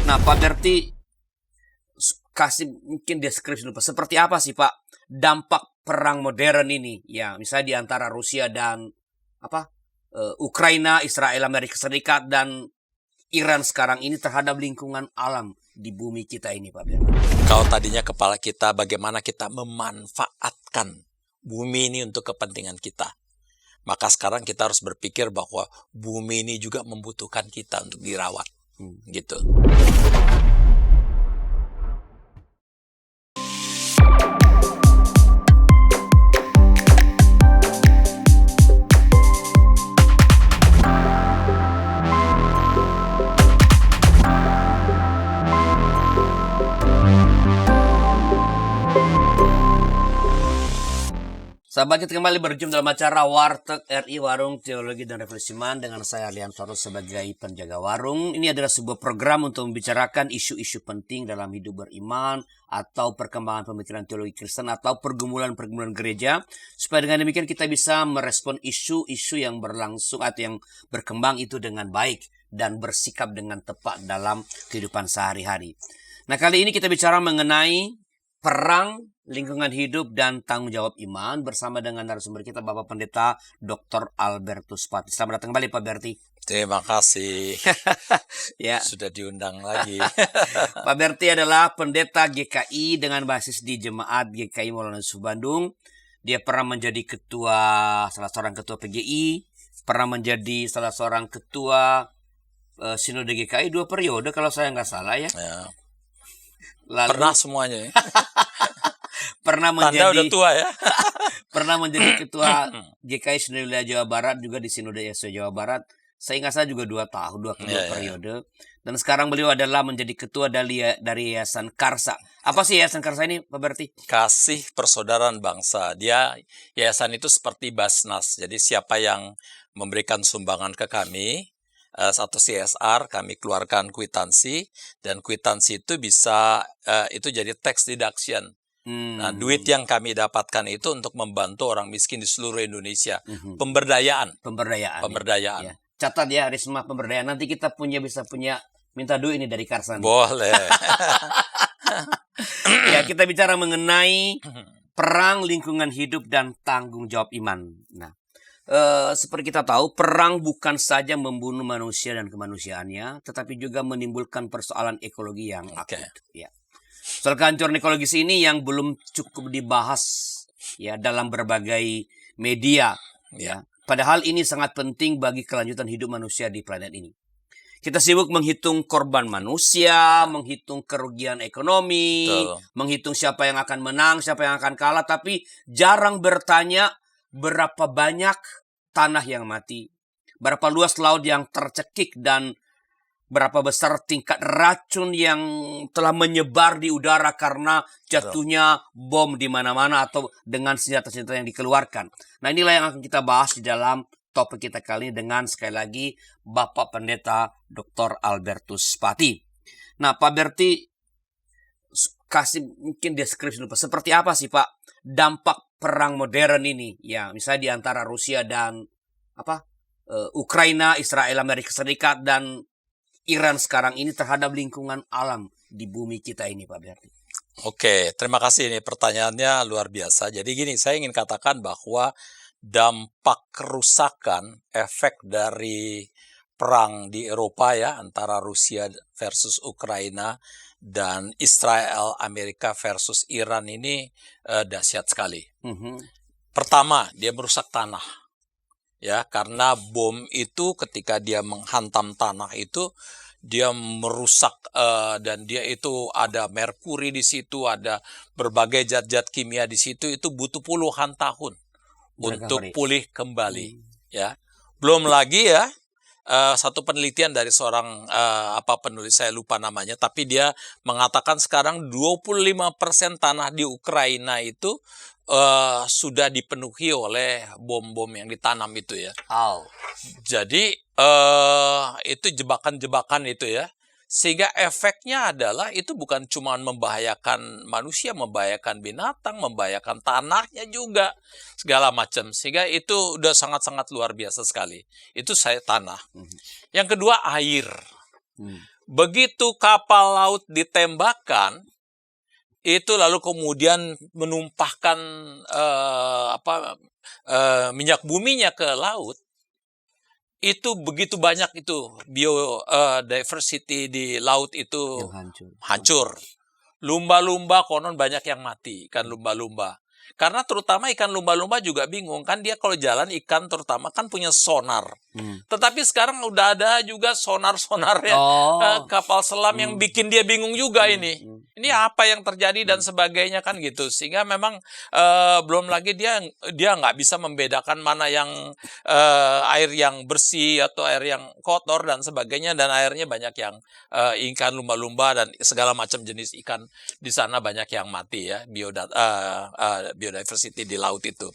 Nah, Pak Berti kasih mungkin deskripsi dulu, Pak. Seperti apa sih, Pak, dampak perang modern ini? Ya, misalnya di antara Rusia dan Ukraina, Israel, Amerika Serikat, dan Iran sekarang ini terhadap lingkungan alam di bumi kita ini, Pak Berti. Kalau tadinya kepala kita bagaimana kita memanfaatkan bumi ini untuk kepentingan kita. Maka sekarang kita harus berpikir bahwa bumi ini juga membutuhkan kita untuk dirawat. Gitu. Sahabat, kita kembali berjumpa dalam acara Warteg RI, Warung Teologi dan Revolusi Iman, dengan saya Lian Farus sebagai penjaga warung. Ini adalah sebuah program untuk membicarakan isu-isu penting dalam hidup beriman atau perkembangan pemikiran teologi Kristen atau pergumulan-pergumulan gereja, supaya dengan demikian kita bisa merespon isu-isu yang berlangsung atau yang berkembang itu dengan baik dan bersikap dengan tepat dalam kehidupan sehari-hari. Nah, kali ini kita bicara mengenai perang, lingkungan hidup, dan tanggung jawab iman bersama dengan narasumber kita, Bapak Pendeta Dr. Albertus Spati. Selamat datang kembali, Pak Berti. Terima kasih. Ya. Sudah diundang lagi. Pak Berti adalah pendeta GKI dengan basis di Jemaat GKI Maulana Yusuf Bandung. Dia pernah menjadi salah seorang ketua PGI, pernah menjadi salah seorang ketua Sinode GKI 2 periode kalau saya nggak salah ya. Lalu, pernah semuanya ya. Pernah menjadi, Tanda udah tua ya. Pernah menjadi ketua GKI Sinode Wilayah Jawa Barat, juga di Sinode YSW Jawa Barat. Saya ingat saya juga 2 tahun, 2 periode. Dan sekarang beliau adalah menjadi ketua dari Yayasan Karsa. Apa sih Yayasan Karsa ini, Pak Berti? Kasih Persaudaraan Bangsa. Dia yayasan itu seperti Basnas. Jadi siapa yang memberikan sumbangan ke kami, satu CSR, kami keluarkan kwitansi, dan kwitansi itu bisa itu jadi tax deduction. Nah, duit yang kami dapatkan itu untuk membantu orang miskin di seluruh Indonesia. Pemberdayaan. Ya. Catat ya, Risma, pemberdayaan. Nanti kita bisa punya minta duit ini dari Karsan. Boleh. Ya, kita bicara mengenai perang, lingkungan hidup, dan tanggung jawab iman. Nah, seperti kita tahu, perang bukan saja membunuh manusia dan kemanusiaannya, tetapi juga menimbulkan persoalan ekologi yang akut. Ya. Soal kehancuran ekologis ini yang belum cukup dibahas ya dalam berbagai media. Ya. Padahal ini sangat penting bagi kelanjutan hidup manusia di planet ini. Kita sibuk menghitung korban manusia, menghitung kerugian ekonomi, menghitung siapa yang akan menang, siapa yang akan kalah, tapi jarang bertanya berapa banyak tanah yang mati, berapa luas laut yang tercekik, dan berapa besar tingkat racun yang telah menyebar di udara karena jatuhnya bom di mana-mana atau dengan senjata-senjata yang dikeluarkan. Nah, inilah yang akan kita bahas di dalam topik kita kali ini dengan sekali lagi Bapak Pendeta Dr. Albertus Spati. Nah, Pak Berti, kasih mungkin deskripsi dulu, Pak. Seperti apa sih, Pak, dampak perang modern ini? Ya, misalnya di antara Rusia dan Ukraina, Israel, Amerika Serikat, dan Iran sekarang ini terhadap lingkungan alam di bumi kita ini, Pak Berti. Oke, terima kasih. Ini pertanyaannya luar biasa. Jadi gini, saya ingin katakan bahwa dampak kerusakan, efek dari perang di Eropa ya, antara Rusia versus Ukraina dan Israel, Amerika versus Iran ini dahsyat sekali. Pertama, dia merusak tanah. Ya, karena bom itu ketika dia menghantam tanah itu dia merusak dan dia itu ada merkuri di situ, ada berbagai zat-zat kimia di situ, itu butuh puluhan tahun untuk pulih kembali. Ya, belum lagi ya satu penelitian dari seorang penulis, saya lupa namanya, tapi dia mengatakan sekarang 25% tanah di Ukraina itu sudah dipenuhi oleh bom-bom yang ditanam itu ya. Jadi itu jebakan-jebakan itu ya. Sehingga efeknya adalah itu bukan cuma membahayakan manusia, membahayakan binatang, membahayakan tanahnya juga, segala macam. Sehingga itu udah sangat-sangat luar biasa sekali. Itu tanah. Yang kedua, air. Begitu kapal laut ditembakkan, itu lalu kemudian menumpahkan minyak buminya ke laut, itu begitu banyak itu biodiversity di laut itu Yang hancur. hancur. Lumba-lumba konon banyak yang mati, ikan lumba-lumba. Karena terutama ikan lumba-lumba juga bingung, kan dia kalau jalan ikan terutama kan punya sonar. Tetapi sekarang udah ada juga sonar-sonar ya, kapal selam yang bikin dia bingung juga ini. Ini apa yang terjadi dan sebagainya kan gitu. Sehingga memang belum lagi dia nggak bisa membedakan mana yang air yang bersih atau air yang kotor dan sebagainya, dan airnya banyak yang ikan lumba-lumba dan segala macam jenis ikan di sana banyak yang mati ya, biodiversity di laut itu.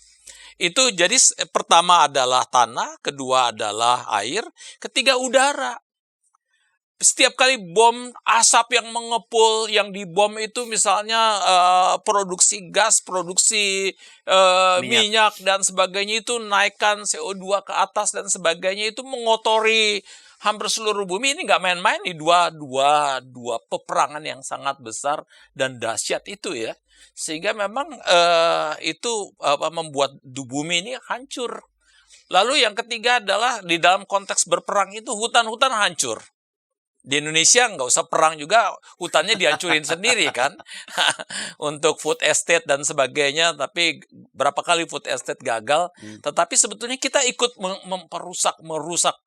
Itu jadi pertama adalah tanah, kedua adalah air, ketiga udara. Setiap kali bom, asap yang mengepul, yang dibom itu misalnya produksi gas, produksi minyak dan sebagainya, itu naikkan CO2 ke atas dan sebagainya, itu mengotori hampir seluruh bumi. Ini nggak main-main nih, dua peperangan yang sangat besar dan dahsyat itu ya. Sehingga memang itu membuat bumi ini hancur. Lalu yang ketiga adalah di dalam konteks berperang itu hutan-hutan hancur. Di Indonesia nggak usah perang juga, hutannya dihancurin sendiri kan. Untuk food estate dan sebagainya, tapi berapa kali food estate gagal. Tetapi sebetulnya kita ikut merusak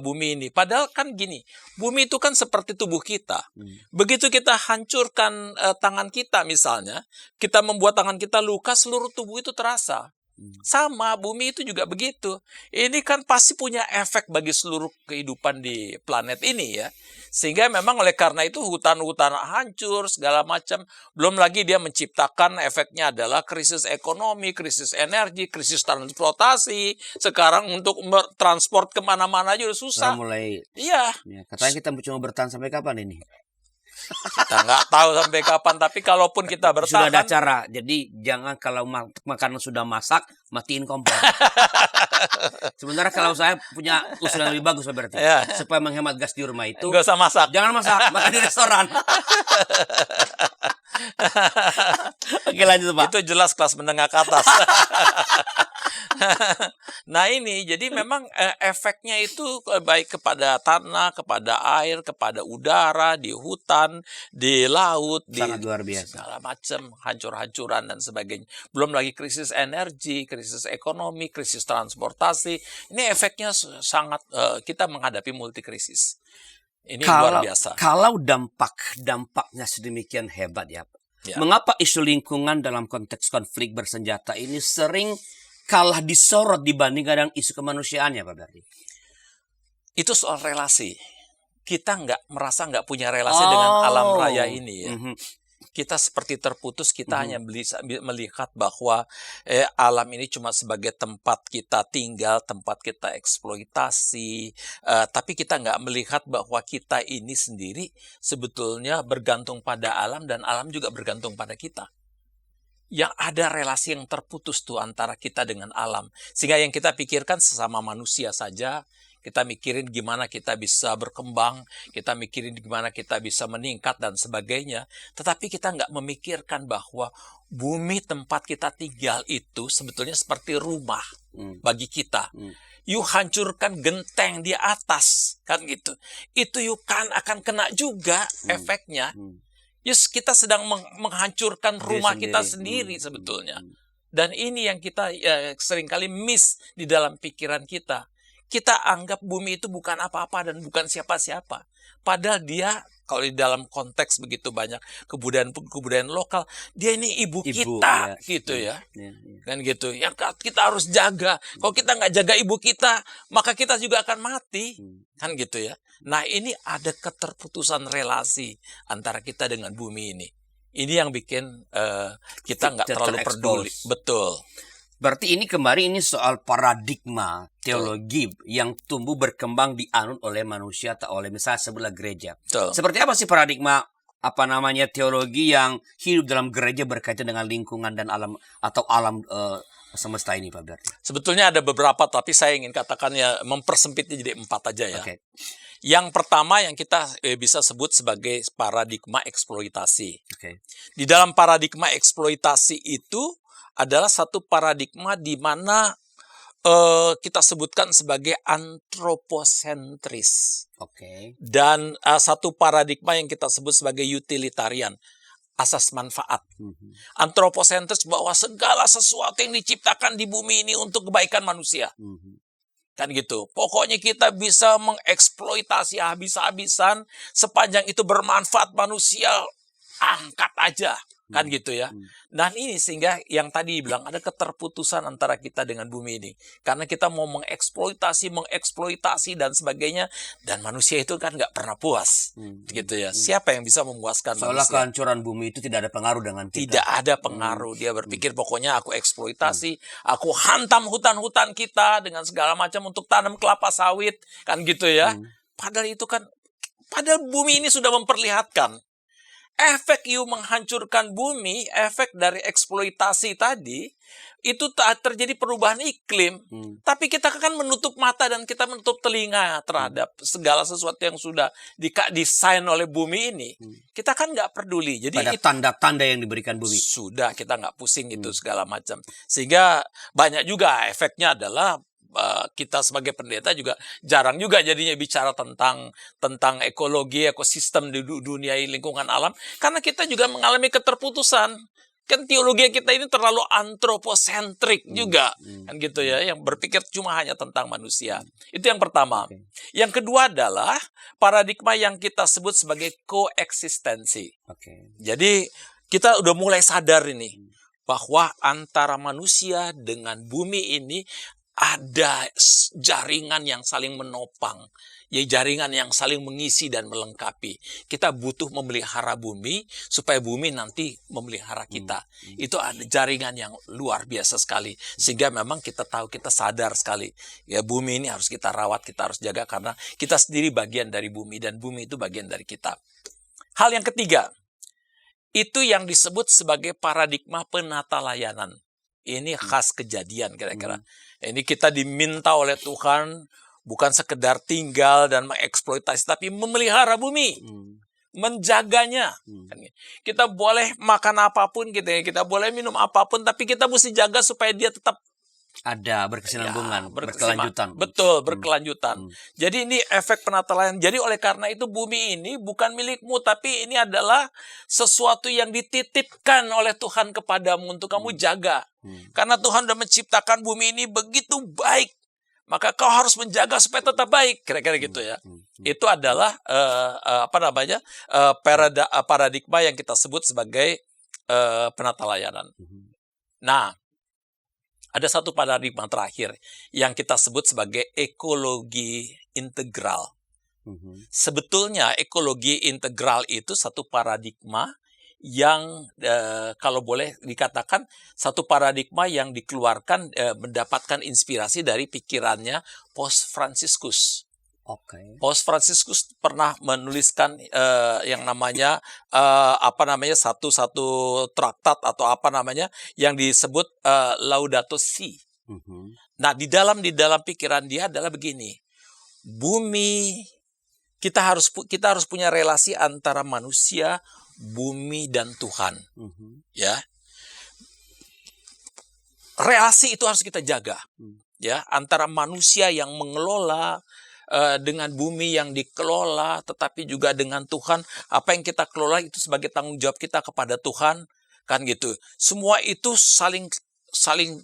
bumi ini. Padahal kan gini, bumi itu kan seperti tubuh kita. Begitu kita hancurkan tangan kita misalnya, kita membuat tangan kita luka, seluruh tubuh itu terasa. Sama, bumi itu juga begitu. Ini kan pasti punya efek bagi seluruh kehidupan di planet ini ya. Sehingga memang oleh karena itu hutan-hutan hancur, segala macam. Belum lagi dia menciptakan efeknya adalah krisis ekonomi, krisis energi, krisis transportasi. Sekarang untuk transport kemana-mana aja udah susah. Mulai, iya. Ya, katanya kita cuma bertahan sampai kapan ini? Kita nggak tahu sampai kapan, tapi kalaupun kita bertahan. Sudah ada cara, jadi jangan kalau makanan sudah masak, matiin kompor. Sementara kalau saya punya usul yang lebih bagus berarti, supaya menghemat gas di rumah itu, nggak usah masak. Jangan masak, makan di restoran. Oke, lanjut Pak. Itu jelas kelas menengah ke atas. Nah ini, jadi memang efeknya itu baik kepada tanah, kepada air, kepada udara, di hutan, di laut, sangat luar biasa. Segala macam, hancur-hancuran dan sebagainya. Belum lagi krisis energi, krisis ekonomi, krisis transportasi. Ini efeknya sangat, kita menghadapi multi krisis. Ini luar biasa. Kalau dampaknya sedemikian hebat ya, mengapa isu lingkungan dalam konteks konflik bersenjata ini sering kalah disorot dibandingkan dengan isu kemanusiaannya Pak Berdi? Itu soal relasi. Kita merasa nggak punya relasi dengan alam raya ini ya. Kita seperti terputus, kita hanya melihat bahwa alam ini cuma sebagai tempat kita tinggal, tempat kita eksploitasi, tapi kita nggak melihat bahwa kita ini sendiri sebetulnya bergantung pada alam dan alam juga bergantung pada kita. Yang ada relasi yang terputus tuh antara kita dengan alam. Sehingga yang kita pikirkan sesama manusia saja, kita mikirin gimana kita bisa berkembang, kita mikirin gimana kita bisa meningkat dan sebagainya. Tetapi kita nggak memikirkan bahwa bumi tempat kita tinggal itu sebetulnya seperti rumah bagi kita. You hancurkan genteng di atas, kan gitu. Itu you kan akan kena juga efeknya. Yes, kita sedang menghancurkan rumah kita sendiri sebetulnya. Dan ini yang kita seringkali miss di dalam pikiran kita. Kita anggap bumi itu bukan apa-apa dan bukan siapa-siapa. Padahal dia, kalau di dalam konteks begitu banyak kebudayaan lokal, dia ini ibu kita, gitu ya. Kan gitu. Yang kita harus jaga. Kalau kita nggak jaga ibu kita, maka kita juga akan mati. Kan gitu ya. Nah ini ada keterputusan relasi antara kita dengan bumi ini. Ini yang bikin kita nggak terlalu peduli. Betul. Berarti ini kembali soal paradigma teologi yang tumbuh berkembang dianut oleh manusia atau oleh misalnya sebelah gereja. Betul. Seperti apa sih paradigma teologi yang hidup dalam gereja berkaitan dengan lingkungan dan alam atau alam semesta ini Pak Berti? Sebetulnya ada beberapa, tapi saya ingin katakan ya mempersempitnya jadi 4 aja ya. Yang pertama yang kita bisa sebut sebagai paradigma eksploitasi. Oke. Di dalam paradigma eksploitasi itu adalah satu paradigma di mana kita sebutkan sebagai antroposentris. Oke. Dan satu paradigma yang kita sebut sebagai utilitarian, asas manfaat. Antroposentris bahwa segala sesuatu yang diciptakan di bumi ini untuk kebaikan manusia. Kan gitu. Pokoknya kita bisa mengeksploitasi habis-habisan sepanjang itu bermanfaat manusia, angkat aja. Kan gitu ya. Dan ini sehingga yang tadi bilang ada keterputusan antara kita dengan bumi ini. Karena kita mau mengeksploitasi dan sebagainya. Dan manusia itu kan nggak pernah puas. Gitu ya. Siapa yang bisa memuaskan Seolah manusia? kehancuran bumi itu tidak ada pengaruh dengan kita. Tidak ada pengaruh. Dia berpikir pokoknya aku eksploitasi, aku hantam hutan-hutan kita dengan segala macam untuk tanam kelapa sawit. Kan gitu ya. Padahal bumi ini sudah memperlihatkan efek menghancurkan bumi, efek dari eksploitasi tadi, itu terjadi perubahan iklim. Tapi kita kan menutup mata dan kita menutup telinga terhadap segala sesuatu yang sudah desain oleh bumi ini. Kita kan nggak peduli. Jadi pada tanda-tanda yang diberikan bumi. Sudah, kita nggak pusing itu segala macam. Sehingga banyak juga efeknya adalah kita sebagai pendeta juga jarang juga jadinya bicara tentang ekologi, ekosistem di dunia lingkungan alam, karena kita juga mengalami keterputusan. Kan teologi kita ini terlalu antroposentrik juga, kan gitu ya, yang berpikir cuma hanya tentang manusia. Itu yang pertama. Yang kedua adalah paradigma yang kita sebut sebagai koeksistensi. Jadi kita udah mulai sadar ini bahwa antara manusia dengan bumi ini ada jaringan yang saling menopang, ya jaringan yang saling mengisi dan melengkapi. Kita butuh memelihara bumi supaya bumi nanti memelihara kita. Itu ada jaringan yang luar biasa sekali. Sehingga memang kita tahu, kita sadar sekali. Ya bumi ini harus kita rawat, kita harus jaga karena kita sendiri bagian dari bumi dan bumi itu bagian dari kita. Hal yang ketiga, itu yang disebut sebagai paradigma penata layanan. Ini khas Kejadian kira-kira. Ini kita diminta oleh Tuhan bukan sekedar tinggal dan mengeksploitasi, tapi memelihara bumi, menjaganya. Kita boleh makan apapun, kita boleh minum apapun, tapi kita mesti jaga supaya dia tetap ada berkesinambungan, berkelanjutan. Betul, berkelanjutan. Jadi ini efek penata layanan. Jadi oleh karena itu bumi ini bukan milikmu, tapi ini adalah sesuatu yang dititipkan oleh Tuhan kepadamu untuk kamu jaga. Karena Tuhan sudah menciptakan bumi ini begitu baik, maka kau harus menjaga supaya tetap baik. Kira-kira gitu ya. Itu adalah paradigma yang kita sebut sebagai penata layanan. Nah, ada satu paradigma terakhir yang kita sebut sebagai ekologi integral. Sebetulnya ekologi integral itu satu paradigma yang kalau boleh dikatakan satu paradigma yang dikeluarkan mendapatkan inspirasi dari pikirannya Paus Fransiskus. Paus Fransiskus pernah menuliskan yang namanya satu traktat atau yang disebut Laudato Si. Nah, di dalam pikiran dia adalah begini. Bumi kita harus punya relasi antara manusia, bumi dan Tuhan. Ya. Relasi itu harus kita jaga. Ya, antara manusia yang mengelola dengan bumi yang dikelola, tetapi juga dengan Tuhan. Apa yang kita kelola itu sebagai tanggung jawab kita kepada Tuhan, kan gitu. Semua itu saling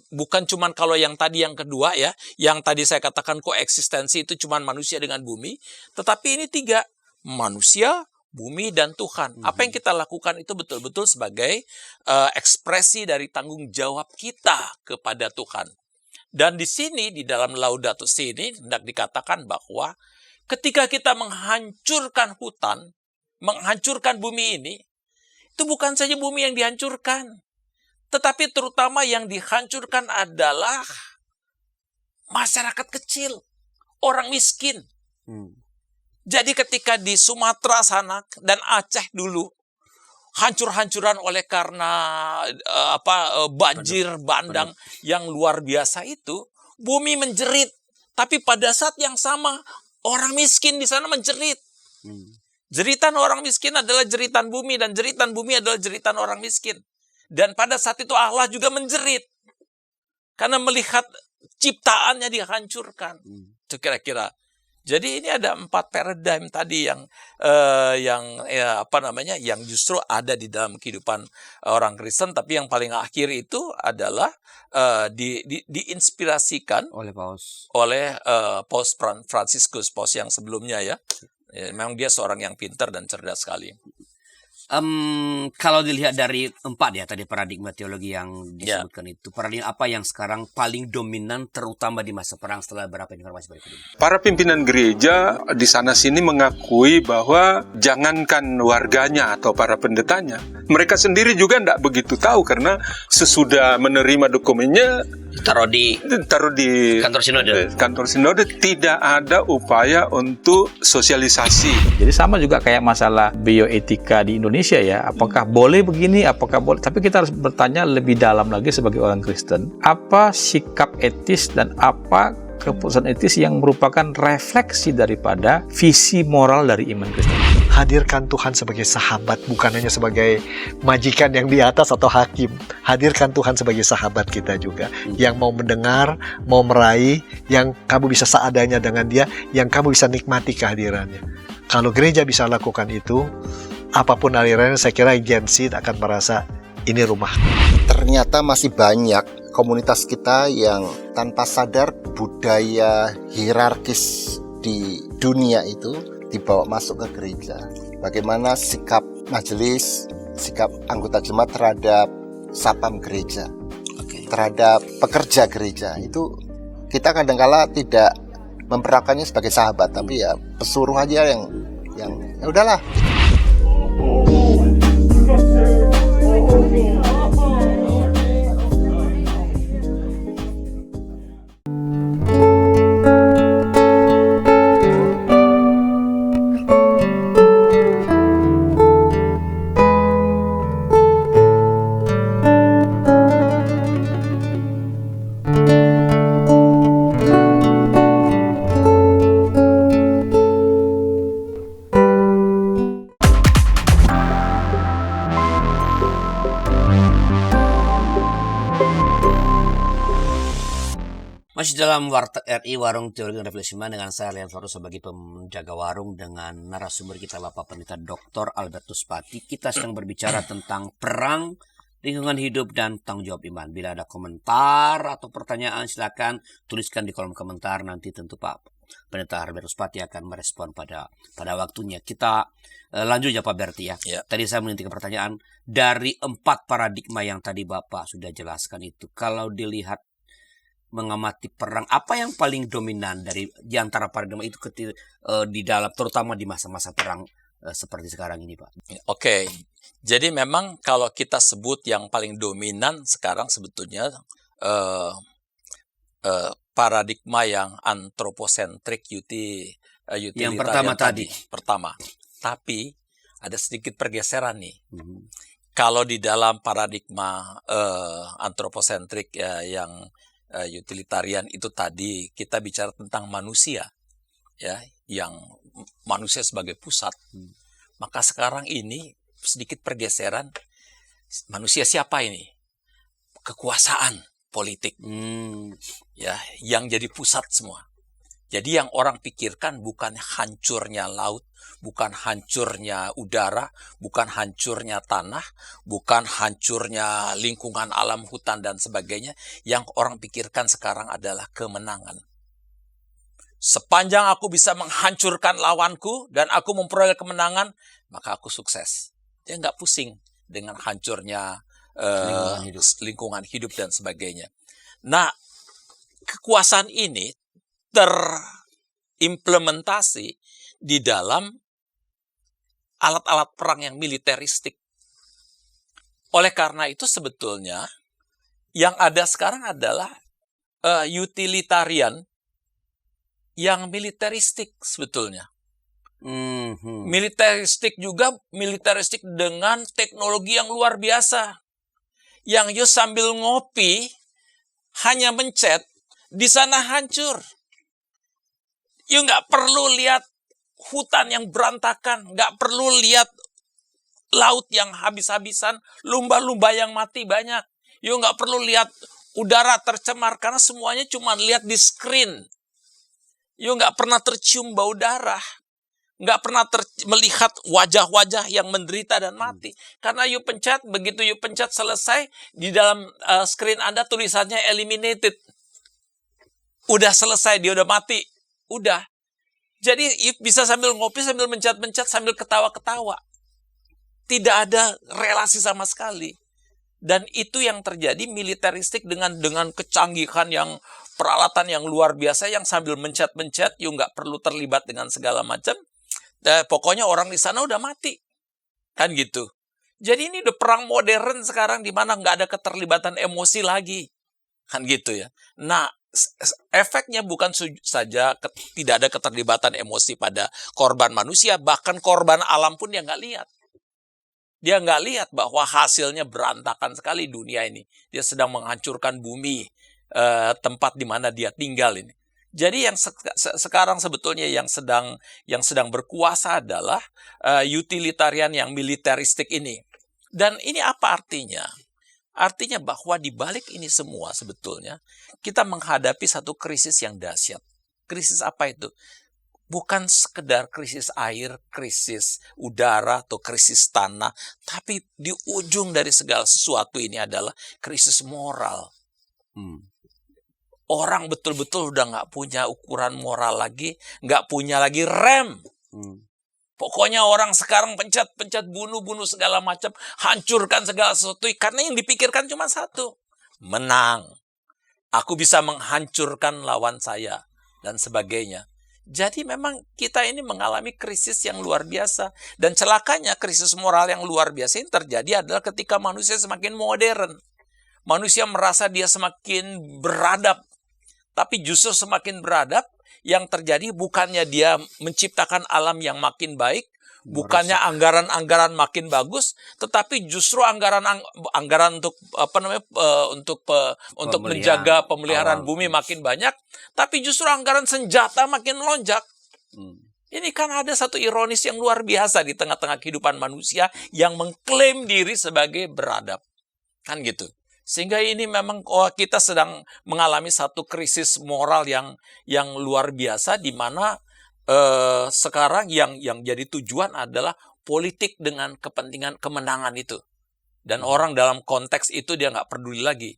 bukan cuman kalau yang kedua ya, yang tadi saya katakan koeksistensi itu cuman manusia dengan bumi, tetapi ini tiga, manusia, bumi dan Tuhan. Apa yang kita lakukan itu betul-betul sebagai ekspresi dari tanggung jawab kita kepada Tuhan. Dan di sini, di dalam Laudato Si ini, hendak dikatakan bahwa ketika kita menghancurkan hutan, menghancurkan bumi ini, itu bukan saja bumi yang dihancurkan, tetapi terutama yang dihancurkan adalah masyarakat kecil, orang miskin. Jadi ketika di Sumatera sana dan Aceh dulu, hancur-hancuran oleh karena banjir bandang yang luar biasa itu, bumi menjerit. Tapi pada saat yang sama, Orang miskin di sana menjerit. Hmm. Jeritan orang miskin adalah jeritan bumi, dan jeritan bumi adalah jeritan orang miskin. Dan pada saat itu Allah juga menjerit. Karena melihat ciptaannya dihancurkan. Itu kira-kira. Jadi ini ada 4 paradigm tadi yang yang justru ada di dalam kehidupan orang Kristen, tapi yang paling akhir itu adalah diinspirasikan oleh Paus Franciscus, Paus yang sebelumnya ya. Memang dia seorang yang pintar dan cerdas sekali. Kalau dilihat dari 4 ya tadi paradigma teologi yang disebutkan itu, paradigma apa yang sekarang paling dominan terutama di masa perang setelah beberapa informasi berikut ini? Para pimpinan gereja di sana-sini mengakui bahwa jangankan warganya atau para pendetanya, mereka sendiri juga tidak begitu tahu karena sesudah menerima dokumennya Taruh di kantor sinode tidak ada upaya untuk sosialisasi. Jadi sama juga kayak masalah bioetika di Indonesia ya, apakah boleh begini, apakah boleh, tapi kita harus bertanya lebih dalam lagi sebagai orang Kristen, apa sikap etis dan apa keputusan etis yang merupakan refleksi daripada visi moral dari iman Kristen. Hadirkan Tuhan sebagai sahabat, bukan hanya sebagai majikan yang di atas atau hakim. Hadirkan Tuhan sebagai sahabat kita juga, yang mau mendengar, mau meraih, yang kamu bisa seadanya dengan dia, yang kamu bisa nikmati kehadirannya. Kalau gereja bisa lakukan itu, apapun alirannya, saya kira Gen Z akan merasa ini rumah. Ternyata masih banyak komunitas kita yang tanpa sadar budaya hierarkis di dunia itu dibawa masuk ke gereja. Bagaimana sikap majelis, sikap anggota jemaat terhadap satpam gereja, terhadap pekerja gereja, itu kita kadang-kala tidak memperlakukannya sebagai sahabat, tapi ya pesuruh aja yang ya udahlah. Masih dalam Warteg RI, Warung Teologi dan Refleksi Iman, dengan saya Leon Farus sebagai penjaga warung, dengan narasumber kita Bapak Pendeta Dr. Albertus Pati. Kita sedang berbicara tentang perang, lingkungan hidup, dan tanggung jawab iman. Bila ada komentar atau pertanyaan, silakan tuliskan di kolom komentar. Nanti tentu Pak Pendeta Albertus Pati akan merespon pada waktunya. Kita lanjut ya Pak Berti ya. Tadi saya mengintikan pertanyaan dari 4 paradigma yang tadi Bapak sudah jelaskan itu. Kalau dilihat mengamati perang, apa yang paling dominan di antara paradigma itu di dalam, terutama di masa-masa perang seperti sekarang ini, Pak? Oke, jadi memang kalau kita sebut yang paling dominan sekarang sebetulnya paradigma yang antroposentrik utilitarian yang pertama tadi. Tapi ada sedikit pergeseran nih. Kalau di dalam paradigma antroposentrik yang utilitarian itu tadi kita bicara tentang manusia, ya, yang manusia sebagai pusat. Maka sekarang ini sedikit pergeseran, manusia siapa ini? Kekuasaan politik, ya, yang jadi pusat semua. Jadi yang orang pikirkan bukan hancurnya laut, bukan hancurnya udara, bukan hancurnya tanah, bukan hancurnya lingkungan alam, hutan, dan sebagainya. Yang orang pikirkan sekarang adalah kemenangan. Sepanjang aku bisa menghancurkan lawanku dan aku memperoleh kemenangan, maka aku sukses. Dia nggak pusing dengan hancurnya lingkungan hidup dan sebagainya. Nah, kekuasaan ini terimplementasi di dalam alat-alat perang yang militeristik. Oleh karena itu sebetulnya yang ada sekarang adalah utilitarian yang militeristik sebetulnya. Militeristik juga, militeristik dengan teknologi yang luar biasa. Yang you sambil ngopi hanya mencet, di sana hancur. You nggak perlu lihat hutan yang berantakan, nggak perlu lihat laut yang habis-habisan, lumba-lumba yang mati banyak. You nggak perlu lihat udara tercemar, karena semuanya cuma lihat di screen. You nggak pernah tercium bau darah. Nggak pernah melihat wajah-wajah yang menderita dan mati. Karena you pencet, begitu you pencet selesai, di dalam screen Anda tulisannya eliminated. Udah selesai, dia udah mati. Udah. Jadi bisa sambil ngopi, sambil mencet-mencet, sambil ketawa-ketawa. Tidak ada relasi sama sekali. Dan itu yang terjadi militeristik dengan kecanggihan yang peralatan yang luar biasa, yang sambil mencet-mencet, you nggak perlu terlibat dengan segala macam. Pokoknya orang di sana udah mati. Kan gitu. Jadi ini udah perang modern sekarang, di mana nggak ada keterlibatan emosi lagi. Kan gitu ya. Nah, efeknya bukan saja tidak ada keterlibatan emosi pada korban manusia, bahkan korban alam pun dia nggak lihat. Dia nggak lihat bahwa hasilnya berantakan sekali dunia ini. Dia sedang menghancurkan bumi, tempat di mana dia tinggal ini. Jadi yang sekarang sebetulnya yang sedang berkuasa adalah utilitarian yang militeristik ini. Dan ini apa artinya? Artinya bahwa di balik ini semua sebetulnya kita menghadapi satu krisis yang dahsyat. Krisis apa itu? Bukan sekedar krisis air, krisis udara, atau krisis tanah. Tapi di ujung dari segala sesuatu ini adalah krisis moral. Orang betul-betul udah nggak punya ukuran moral lagi, nggak punya lagi rem. Pokoknya orang sekarang pencet-pencet, bunuh-bunuh segala macam, hancurkan segala sesuatu, karena yang dipikirkan cuma satu, menang. Aku bisa menghancurkan lawan saya, dan sebagainya. Jadi memang kita ini mengalami krisis yang luar biasa. Dan celakanya krisis moral yang luar biasa ini terjadi adalah ketika manusia semakin modern. Manusia merasa dia semakin beradab. Tapi justru semakin beradab, yang terjadi bukannya dia menciptakan alam yang makin baik, bukannya anggaran-anggaran makin bagus, tetapi justru anggaran untuk untuk menjaga pemeliharaan bumi makin banyak, tapi justru anggaran senjata makin melonjak. Ini kan ada satu ironis yang luar biasa di tengah-tengah kehidupan manusia yang mengklaim diri sebagai beradab. Kan gitu. Sehingga ini memang kita sedang mengalami satu krisis moral yang luar biasa, di mana sekarang yang jadi tujuan adalah politik dengan kepentingan kemenangan itu. Dan orang dalam konteks itu dia nggak peduli lagi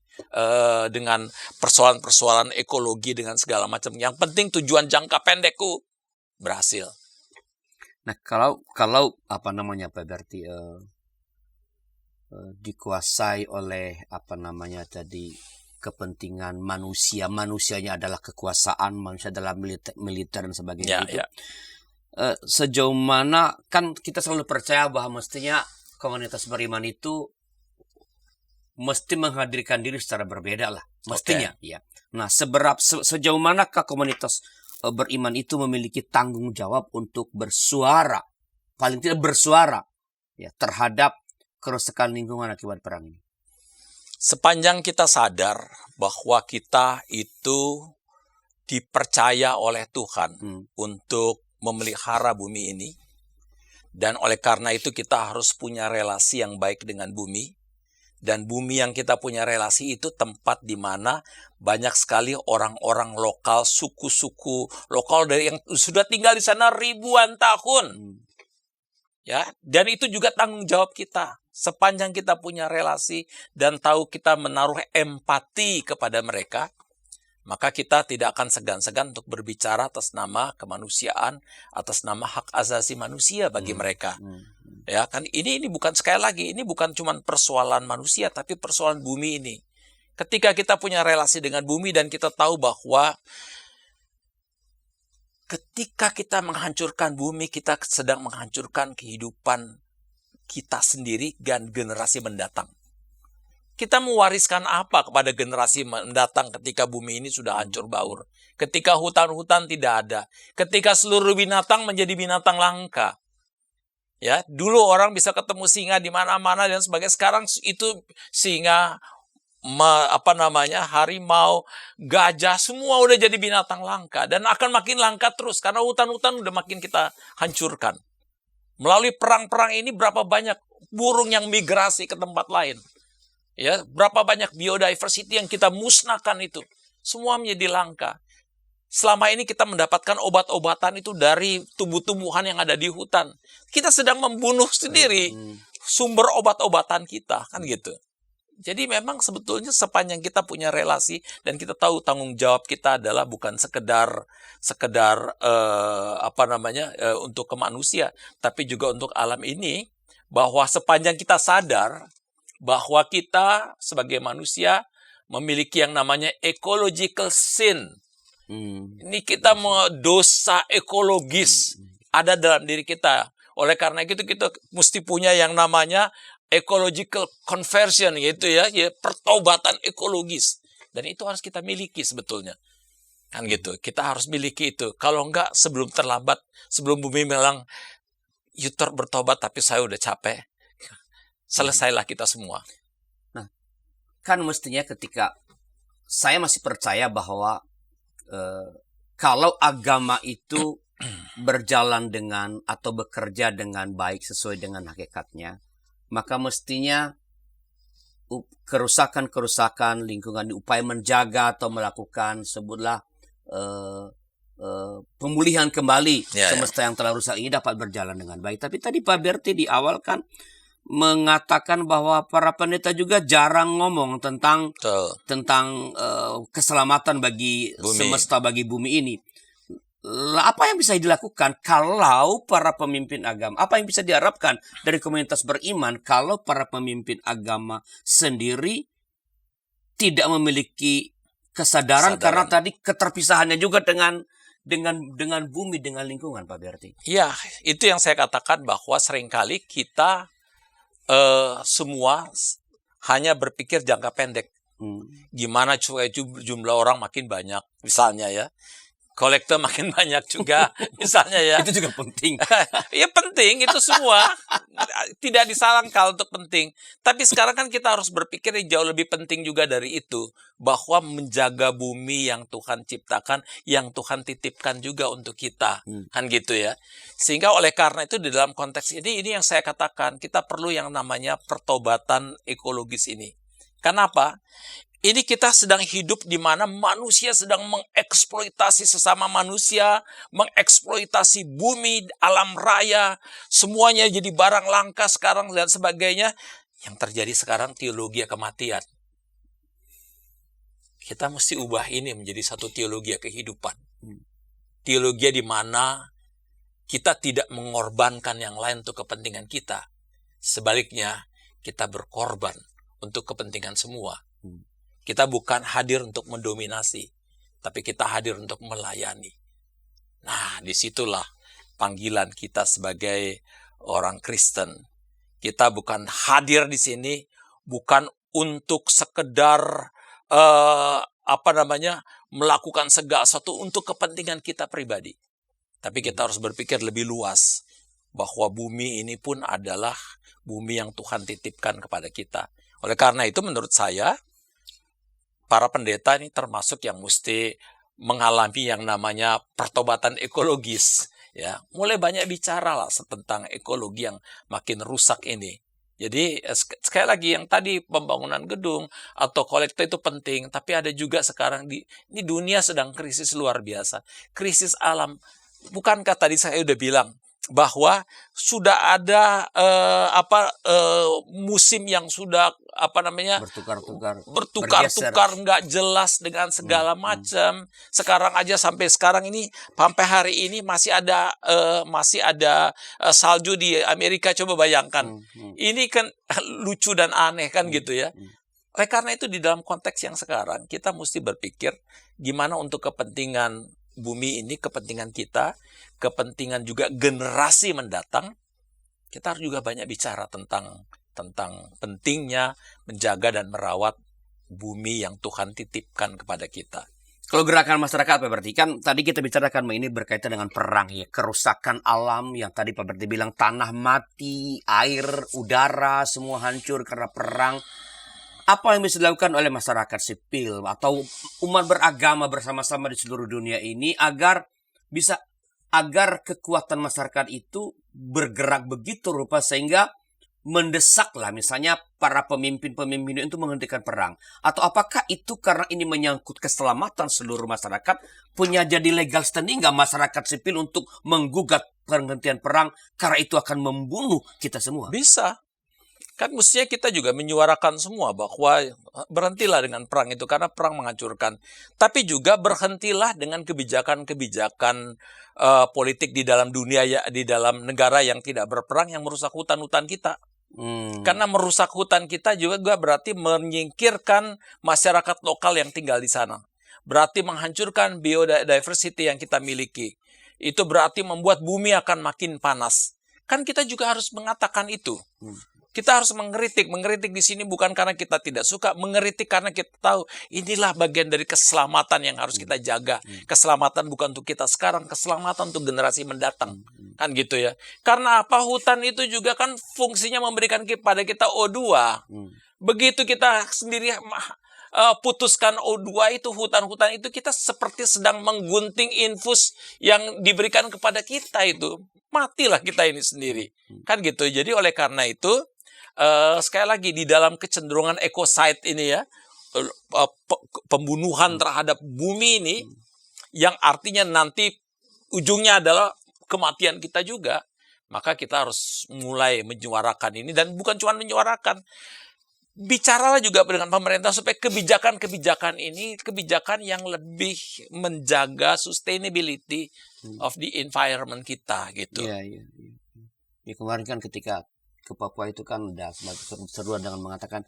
dengan persoalan-persoalan ekologi dengan segala macam. Yang penting tujuan jangka pendekku berhasil. Nah, kalau apa namanya, Pak, berarti dikuasai oleh kepentingan manusianya adalah kekuasaan, manusia adalah militer dan sebagainya. Sejauh mana kan kita selalu percaya bahwa mestinya komunitas beriman itu mesti menghadirkan diri secara berbeda lah, mestinya. Ya. Nah, sejauh manakah komunitas beriman itu memiliki tanggung jawab untuk bersuara, paling tidak bersuara, ya, terhadap kerusakan lingkungan akibat perang ini? Sepanjang kita sadar bahwa kita itu dipercaya oleh Tuhan untuk memelihara bumi ini, dan oleh karena itu kita harus punya relasi yang baik dengan bumi, dan bumi yang kita punya relasi itu tempat di mana banyak sekali orang-orang lokal, suku-suku lokal dari yang sudah tinggal di sana ribuan tahun. Ya, dan itu juga tanggung jawab kita. Sepanjang kita punya relasi dan tahu kita menaruh empati kepada mereka, maka kita tidak akan segan-segan untuk berbicara atas nama kemanusiaan, atas nama hak asasi manusia bagi mereka. Ya kan, ini bukan, sekali lagi, ini bukan cuma persoalan manusia, tapi persoalan bumi ini. Ketika kita punya relasi dengan bumi dan kita tahu bahwa ketika kita menghancurkan bumi, kita sedang menghancurkan kehidupan kita sendiri dan generasi mendatang. Kita mewariskan apa kepada generasi mendatang ketika bumi ini sudah hancur baur? Ketika hutan-hutan tidak ada. Ketika seluruh binatang menjadi binatang langka. Ya, dulu orang bisa ketemu singa di mana-mana dan sebagainya. Sekarang itu singa harimau, gajah, semua udah jadi binatang langka. Dan akan makin langka terus, karena hutan-hutan udah makin kita hancurkan. Melalui perang-perang ini berapa banyak burung yang migrasi ke tempat lain. Ya, berapa banyak biodiversity yang kita musnahkan itu. Semua menjadi langka. Selama ini kita mendapatkan obat-obatan itu dari tumbuh-tumbuhan yang ada di hutan. Kita sedang membunuh sendiri sumber obat-obatan kita, kan gitu. Jadi memang sebetulnya sepanjang kita punya relasi dan kita tahu tanggung jawab kita adalah bukan sekedar untuk ke manusia, tapi juga untuk alam ini, bahwa sepanjang kita sadar bahwa kita sebagai manusia memiliki yang namanya ecological sin. Ini kita dosa ekologis ada dalam diri kita. Oleh karena itu kita mesti punya yang namanya ecological conversion, yaitu ya pertobatan ekologis. Dan itu harus kita miliki sebetulnya. Kan gitu. Kita harus miliki itu. Kalau enggak sebelum terlambat, sebelum bumi bilang you bertobat tapi saya udah capek. Selesailah kita semua. Nah, kan mestinya ketika saya masih percaya bahwa kalau agama itu berjalan dengan atau bekerja dengan baik sesuai dengan hakikatnya, maka mestinya kerusakan-kerusakan lingkungan, upaya menjaga atau melakukan sebutlah pemulihan kembali semesta yang telah rusak ini dapat berjalan dengan baik. Tapi tadi Pak Berti di awal kan mengatakan bahwa para pendeta juga jarang ngomong tentang keselamatan bagi semesta, bagi bumi ini. Apa yang bisa dilakukan kalau para pemimpin agama, apa yang bisa diharapkan dari komunitas beriman kalau para pemimpin agama sendiri tidak memiliki kesadaran karena tadi keterpisahannya juga dengan bumi, dengan lingkungan, Pak Berti? Iya, itu yang saya katakan bahwa seringkali kita semua hanya berpikir jangka pendek. Gimana supaya jumlah orang makin banyak, misalnya ya. Kolektor makin banyak juga, misalnya ya. Itu juga penting. Ya penting, itu semua. Tidak disalahkan untuk penting. Tapi sekarang kan kita harus berpikir yang jauh lebih penting juga dari itu. Bahwa menjaga bumi yang Tuhan ciptakan, yang Tuhan titipkan juga untuk kita. Kan gitu ya. Sehingga oleh karena itu di dalam konteks ini yang saya katakan, kita perlu yang namanya pertobatan ekologis ini. Kenapa? Ini kita sedang hidup di mana manusia sedang mengeksploitasi sesama manusia, mengeksploitasi bumi, alam raya, semuanya jadi barang langka sekarang dan sebagainya. Yang terjadi sekarang teologi kematian. Kita mesti ubah ini menjadi satu teologi kehidupan. Teologi di mana kita tidak mengorbankan yang lain untuk kepentingan kita. Sebaliknya, kita berkorban untuk kepentingan semua. Kita bukan hadir untuk mendominasi, tapi kita hadir untuk melayani. Nah, disitulah panggilan kita sebagai orang Kristen. Kita bukan hadir di sini, bukan untuk sekedar melakukan segala sesuatu untuk kepentingan kita pribadi. Tapi kita harus berpikir lebih luas, bahwa bumi ini pun adalah bumi yang Tuhan titipkan kepada kita. Oleh karena itu menurut saya, para pendeta ini termasuk yang mesti mengalami yang namanya pertobatan ekologis. Ya, mulai banyak bicara lah tentang ekologi yang makin rusak ini. Jadi sekali lagi yang tadi pembangunan gedung atau kolektor itu penting, tapi ada juga sekarang ini dunia sedang krisis luar biasa, krisis alam. Bukankah tadi saya udah bilang bahwa sudah ada musim yang sudah bertukar-tukar nggak jelas dengan segala macam. Sekarang aja sampai hari ini masih ada salju di Amerika, coba bayangkan. Ini kan lucu dan aneh kan gitu ya. Oleh karena itu di dalam konteks yang sekarang kita mesti berpikir gimana untuk kepentingan bumi ini, kepentingan kita, kepentingan juga generasi mendatang. Kita harus juga banyak bicara tentang pentingnya menjaga dan merawat bumi yang Tuhan titipkan kepada kita. Kalau gerakan masyarakat Pak Berti, kan tadi kita bicarakan ini berkaitan dengan perang ya, kerusakan alam yang tadi Pak Berti bilang tanah mati, air, udara semua hancur karena perang. Apa yang bisa dilakukan oleh masyarakat sipil atau umat beragama bersama-sama di seluruh dunia ini agar kekuatan masyarakat itu bergerak begitu rupa sehingga mendesaklah misalnya para pemimpin-pemimpin itu menghentikan perang? Atau apakah itu karena ini menyangkut keselamatan seluruh masyarakat, punya jadi legal standing nggak masyarakat sipil untuk menggugat penghentian perang karena itu akan membunuh kita semua? Bisa. Kan mestinya kita juga menyuarakan semua bahwa berhentilah dengan perang itu karena perang menghancurkan. Tapi juga berhentilah dengan kebijakan-kebijakan politik di dalam dunia, di dalam negara yang tidak berperang yang merusak hutan-hutan kita. Karena merusak hutan kita juga berarti menyingkirkan masyarakat lokal yang tinggal di sana. Berarti menghancurkan biodiversity yang kita miliki. Itu berarti membuat bumi akan makin panas. Kan kita juga harus mengatakan itu. Kita harus mengkritik di sini bukan karena kita tidak suka, mengkritik karena kita tahu inilah bagian dari keselamatan yang harus kita jaga. Keselamatan bukan untuk kita sekarang, keselamatan untuk generasi mendatang. Kan gitu ya. Karena apa? Hutan itu juga kan fungsinya memberikan kepada kita O2. Begitu kita sendiri putuskan O2 itu, hutan-hutan itu, kita seperti sedang menggunting infus yang diberikan kepada kita itu. Matilah kita ini sendiri. Kan gitu. Jadi oleh karena itu, sekali lagi di dalam kecenderungan ecocide ini ya, pembunuhan terhadap bumi ini, yang artinya nanti ujungnya adalah kematian kita juga, maka kita harus mulai menyuarakan ini, dan bukan cuma menyuarakan, bicaralah juga dengan pemerintah supaya kebijakan-kebijakan ini kebijakan yang lebih menjaga sustainability of the environment kita gitu. Iya. Ya, kemarin kan ketika ke Papua itu kan udah seruan dengan mengatakan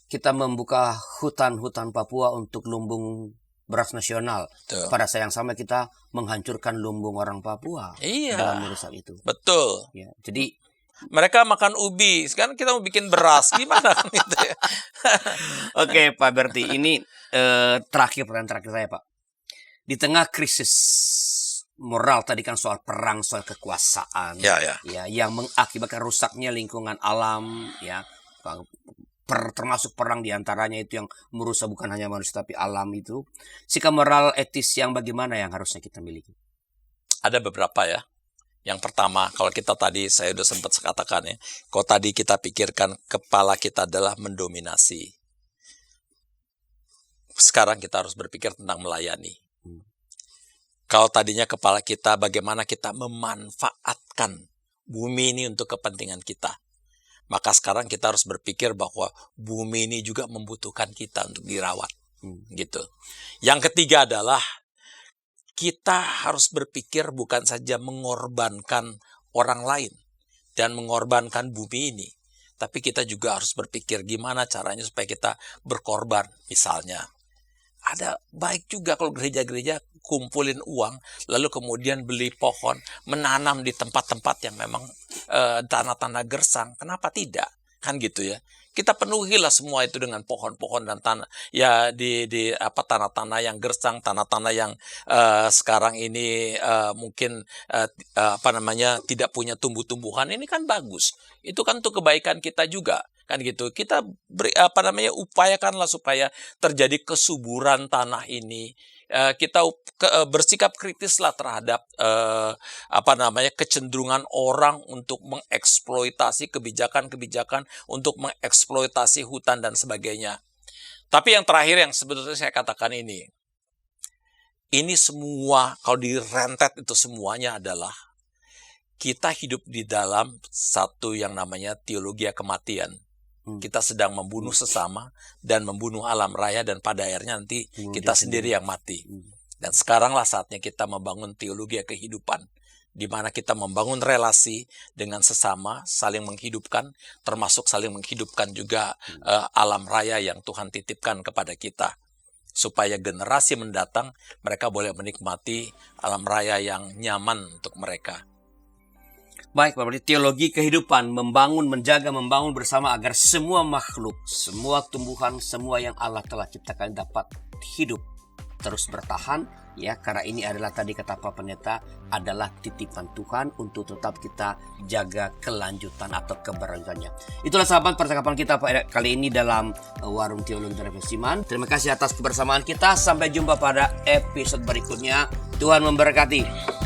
kita membuka hutan-hutan Papua untuk lumbung beras nasional. Betul. Pada saat yang sama kita menghancurkan lumbung orang Papua dalam merusak itu. Betul. Ya, jadi mereka makan ubi, sekarang kita mau bikin beras, gimana kan gitu ya. Oke, Pak Berti, ini pertanyaan terakhir saya, Pak. Di tengah krisis moral tadi kan soal perang, soal kekuasaan, Ya. ya, yang mengakibatkan rusaknya lingkungan alam, ya, termasuk perang diantaranya itu yang merusak bukan hanya manusia tapi alam itu. Sikap moral etis yang bagaimana yang harusnya kita miliki? Ada beberapa ya. Yang pertama, kalau kita tadi saya udah sempat katakan ya, kalau tadi kita pikirkan kepala kita adalah mendominasi. Sekarang kita harus berpikir tentang melayani. Kalau tadinya kepala kita bagaimana kita memanfaatkan bumi ini untuk kepentingan kita. Maka sekarang kita harus berpikir bahwa bumi ini juga membutuhkan kita untuk dirawat. Gitu. Yang ketiga adalah kita harus berpikir bukan saja mengorbankan orang lain dan mengorbankan bumi ini. Tapi kita juga harus berpikir gimana caranya supaya kita berkorban. Misalnya, ada baik juga kalau gereja-gereja kumpulin uang, lalu kemudian beli pohon, menanam di tempat-tempat yang memang tanah-tanah gersang. Kenapa tidak? Kan gitu ya. Kita penuhilah semua itu dengan pohon-pohon dan tanah ya di tanah-tanah yang gersang, tanah-tanah yang sekarang ini mungkin tidak punya tumbuh-tumbuhan. Ini kan bagus. Itu kan untuk kebaikan kita juga. Kan gitu. Kita upayakanlah supaya terjadi kesuburan tanah ini. Kita bersikap kritislah terhadap kecenderungan orang untuk mengeksploitasi kebijakan-kebijakan untuk mengeksploitasi hutan dan sebagainya. Tapi yang terakhir yang sebetulnya saya katakan ini semua kalau direntet itu semuanya adalah kita hidup di dalam satu yang namanya teologi kematian. Kita sedang membunuh sesama dan membunuh alam raya dan pada akhirnya nanti kita sendiri yang mati. Dan sekaranglah saatnya kita membangun teologi kehidupan, di mana kita membangun relasi dengan sesama, saling menghidupkan, termasuk saling menghidupkan juga alam raya yang Tuhan titipkan kepada kita. Supaya generasi mendatang mereka boleh menikmati alam raya yang nyaman untuk mereka. Baik, berarti teologi kehidupan, menjaga, membangun bersama agar semua makhluk, semua tumbuhan, semua yang Allah telah ciptakan dapat hidup terus bertahan ya, karena ini adalah tadi kata Pak Pendeta adalah titipan Tuhan untuk tetap kita jaga kelanjutan atau keberlanjutannya. Itulah sahabat percakapan kita kali ini dalam Warung Teologi dan Refleksi Iman. Terima kasih atas kebersamaan kita. Sampai jumpa pada episode berikutnya. Tuhan memberkati.